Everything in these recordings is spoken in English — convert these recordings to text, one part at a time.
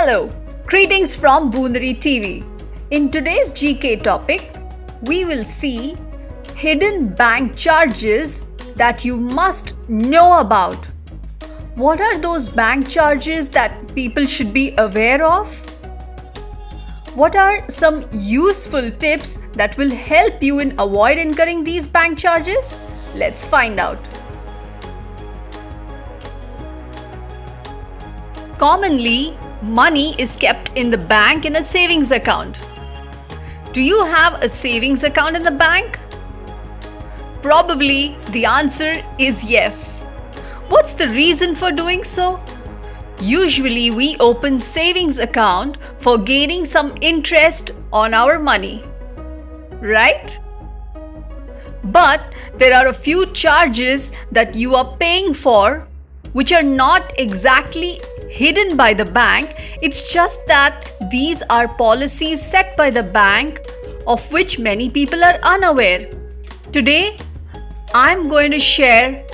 Hello, greetings from Boonary TV. In today's GK topic, we will see hidden bank charges that you must know about. What are those bank charges that people should be aware of? What are some useful tips that will help you in avoid incurring these bank charges? Let's find out. Commonly, money is kept in the bank in a savings account. Do you have a savings account in the bank? Probably the answer is yes. What's the reason for doing so? Usually we open savings account for gaining some interest on our money, right? But there are a few charges that you are paying for which are not exactly hidden by the bank. It's just that these are policies set by the bank of which many people are unaware. Today, I'm going to share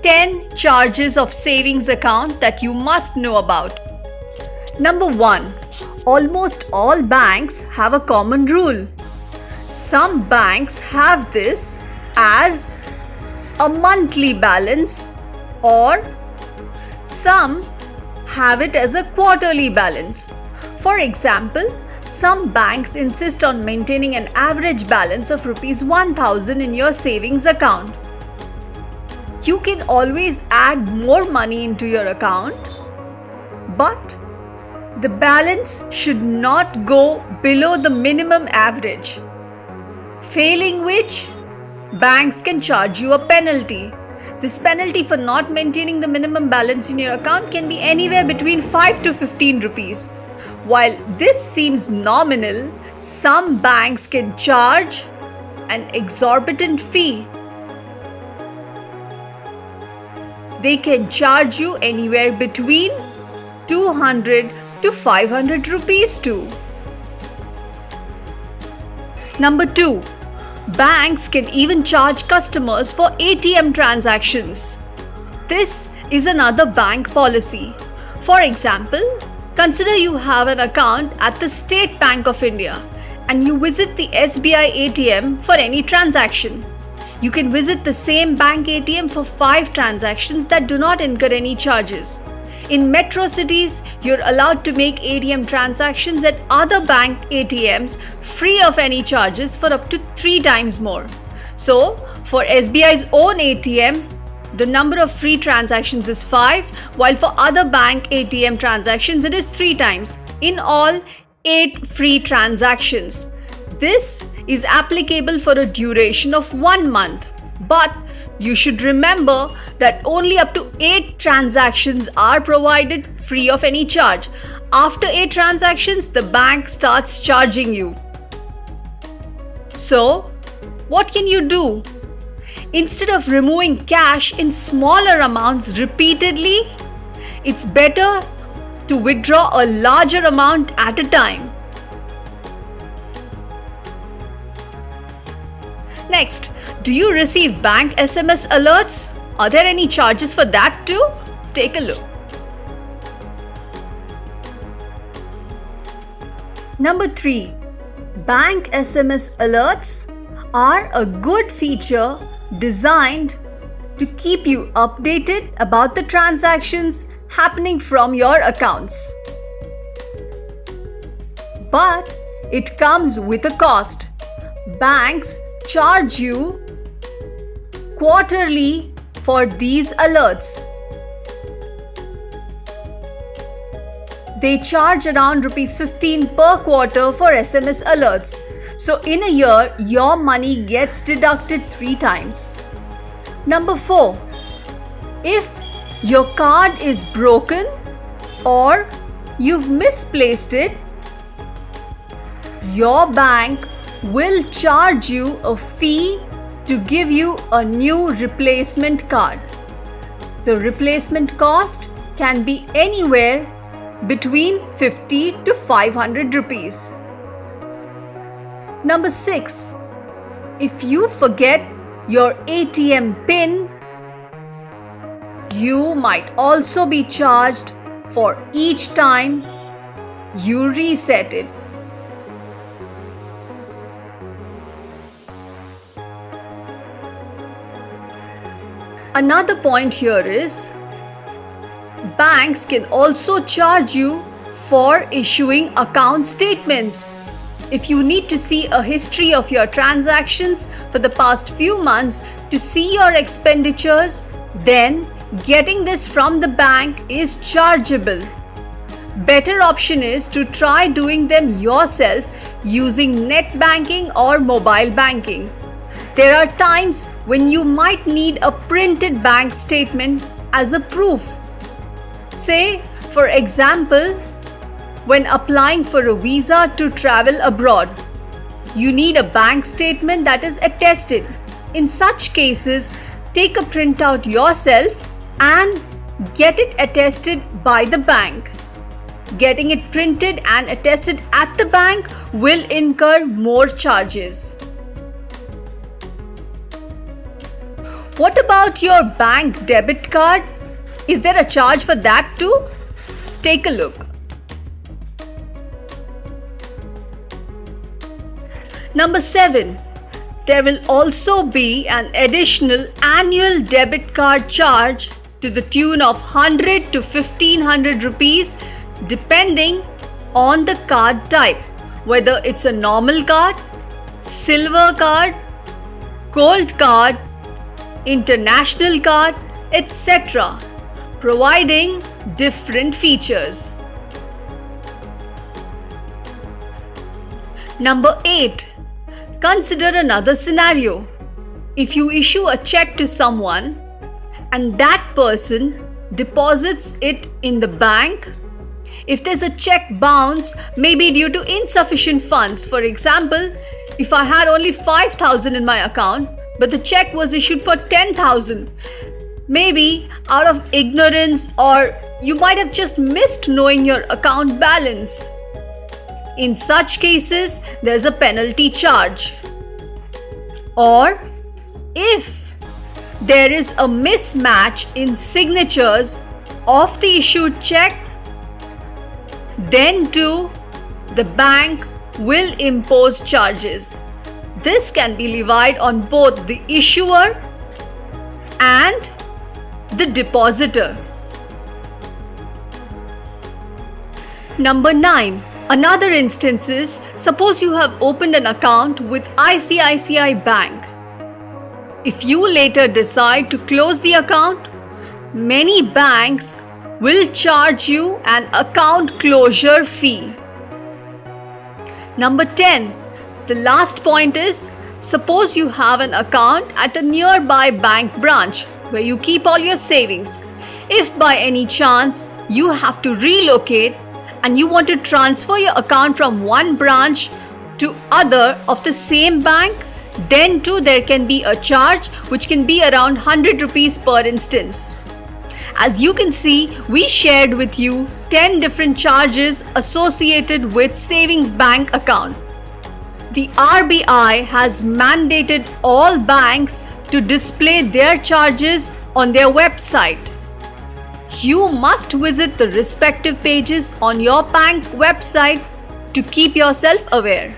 10 charges of savings account that you must know about. Number 1. Almost all banks have a common rule. Some banks have this as a monthly balance, or some have it as a quarterly balance. For example, some banks insist on maintaining an average balance of rupees 1000 in your savings account. You can always add more money into your account, but the balance should not go below the minimum average, failing which banks can charge you a penalty. This penalty for not maintaining the minimum balance in your account can be anywhere between 5 to 15 rupees. While this seems nominal, some banks can charge an exorbitant fee. They can charge you anywhere between 200 to 500 rupees too. Number 2. Banks can even charge customers for ATM transactions. This is another bank policy. For example, consider you have an account at the State Bank of India and you visit the SBI ATM for any transaction. You can visit the same bank ATM for 5 transactions that do not incur any charges. In metro cities, you're allowed to make ATM transactions at other bank ATMs free of any charges for up to 3 times more. So, for SBI's own ATM, the number of free transactions is 5, while for other bank ATM transactions it is 3 times. In all, 8 free transactions. This is applicable for a duration of 1 month. But you should remember that only up to 8 transactions are provided free of any charge. After 8 transactions, the bank starts charging you. So, what can you do? Instead of removing cash in smaller amounts repeatedly, it's better to withdraw a larger amount at a time. Next, do you receive bank SMS alerts? Are there any charges for that too? Take a look. Number 3. Bank SMS alerts are a good feature designed to keep you updated about the transactions happening from your accounts. But it comes with a cost. Banks charge you quarterly for these alerts. They charge around rupees 15 per quarter for SMS alerts. So in a year, your money gets deducted 3 times. Number 4. If your card is broken or you've misplaced it, your bank will charge you a fee to give you a new replacement card. The replacement cost can be anywhere between 50 to 500 rupees. Number 6. If you forget your ATM PIN, you might also be charged for each time you reset it. Another point here is banks can also charge you for issuing account statements. If you need to see a history of your transactions for the past few months to see your expenditures, then getting this from the bank is chargeable. Better option is to try doing them yourself using net banking or mobile banking. There are times when you might need a printed bank statement as a proof. Say, for example, when applying for a visa to travel abroad, you need a bank statement that is attested. In such cases, take a printout yourself and get it attested by the bank. Getting it printed and attested at the bank will incur more charges. What about your bank debit card? Is there a charge for that too? Take a look. Number 7. There will also be an additional annual debit card charge to the tune of 100 to 1500 rupees depending on the card type, whether it's a normal card, silver card, gold card, international card, etc., providing different features. Number 8. Consider another scenario. If you issue a check to someone and that person deposits it in the bank, if there's a check bounce, maybe due to insufficient funds. For example, if I had only 5,000 in my account, but the check was issued for 10,000, maybe out of ignorance, or you might have just missed knowing your account balance. In such cases, there's a penalty charge. Or if there is a mismatch in signatures of the issued check, then too the bank will impose charges. This can be levied on both the issuer and the depositor. Number 9. Another instance is, suppose you have opened an account with ICICI Bank. If you later decide to close the account, many banks will charge you an account closure fee. Number 10. The last point is, suppose you have an account at a nearby bank branch where you keep all your savings. If by any chance you have to relocate and you want to transfer your account from one branch to other of the same bank, then too there can be a charge which can be around 100 rupees per instance. As you can see, we shared with you 10 different charges associated with savings bank account. The RBI has mandated all banks to display their charges on their website. You must visit the respective pages on your bank website to keep yourself aware.